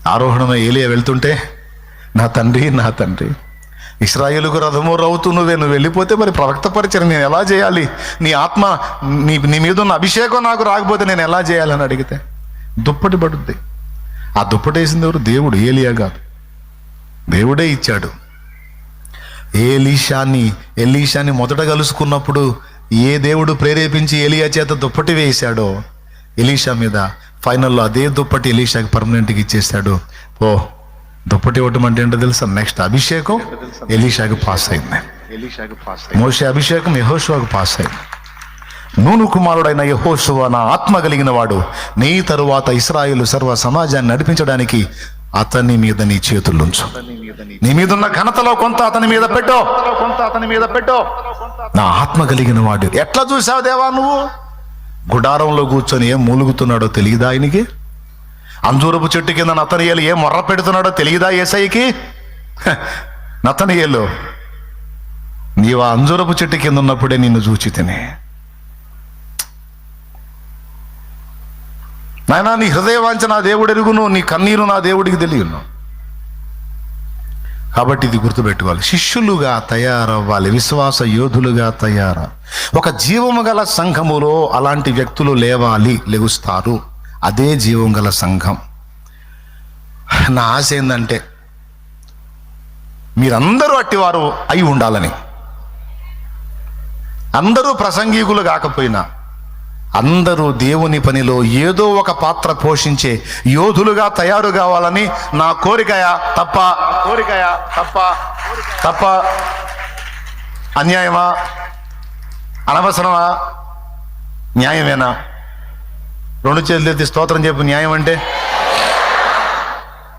ఆరోహణమై ఏలియా వెళ్తుంటే, నా తండ్రి నా తండ్రి, ఇశ్రాయేలుకు రథము రౌతు నువ్వు వెళ్ళిపోతే మరి ప్రవక్త పరిచయం నేను ఎలా చేయాలి? నీ ఆత్మ నీ మీద ఉన్న అభిషేకం నాకు రాకపోతే నేను ఎలా చేయాలని అడిగితే దుప్పటి పడుద్ది. ఆ దుప్పటి వేసింది ఎవరు? దేవుడు, ఏలియా కాదు. దేవుడే ఇచ్చాడు. ఎలీషాని మొదట కలుసుకున్నప్పుడు ఏ దేవుడు ప్రేరేపించి ఏలియా చేత దుప్పటి వేసాడో ఎలీషా మీద, ఫైనల్లో అదే దుప్పటి ఎలీషాకి పర్మనెంట్గా ఇచ్చేసాడు. ఓ దుప్పటి ఇవ్వటం అంటే ఏంటో తెలుసా? నెక్స్ట్ అభిషేకం ఎలీషాకి పాస్ అయింది. మోషే అభిషేకం యెహోషువకు పాస్ అయింది. నూను కుమారుడైన యెహోషువ నా ఆత్మ కలిగిన వాడు, నీ తరువాత ఇశ్రాయేలు సర్వ సమాజాన్ని నడిపించడానికి అతని మీద నీ చేతులుంచు, నీ మీద ఉన్న ఘనతలో కొంత అతని మీద పెట్టు. నా ఆత్మ కలిగిన వాడు. ఎట్లా చూసావు దేవా నువ్వు? గుడారంలో కూర్చొని ఏం మూలుగుతున్నాడో తెలియదా ఆయనకి? అంజూరపు చెట్టు కింద నతనీయేలు ఏం మొర్ర పెడుతున్నాడో తెలియదా యేసయ్యకి? నతనీయేలు, నీవు ఆ అంజూరపు చెట్టు కింద ఉన్నప్పుడే నిన్ను చూచి తినే. నాయనా, నీ హృదయవాంఛ నా దేవుడు ఎరుగును, నీ కన్నీరు నా దేవుడికి తెలియను. కాబట్టి ఇది గుర్తుపెట్టుకోవాలి. శిష్యులుగా తయారవ్వాలి, విశ్వాస యోధులుగా ఒక జీవము గల సంఘములో అలాంటి వ్యక్తులు లెగుస్తారు. అదే జీవం గల సంఘం. నా ఆశ ఏంటంటే మీరందరూ అట్టివారు అయి ఉండాలని. అందరూ ప్రసంగికులు కాకపోయినా అందరూ దేవుని పనిలో ఏదో ఒక పాత్ర పోషించే యోధులుగా తయారు కావాలని నా కోరికయా తప్ప అన్యాయమా, అనవసరమా, న్యాయమేనా? రెండు చేతులు ఎత్తి స్తోత్రం చెప్పు. న్యాయం అంటే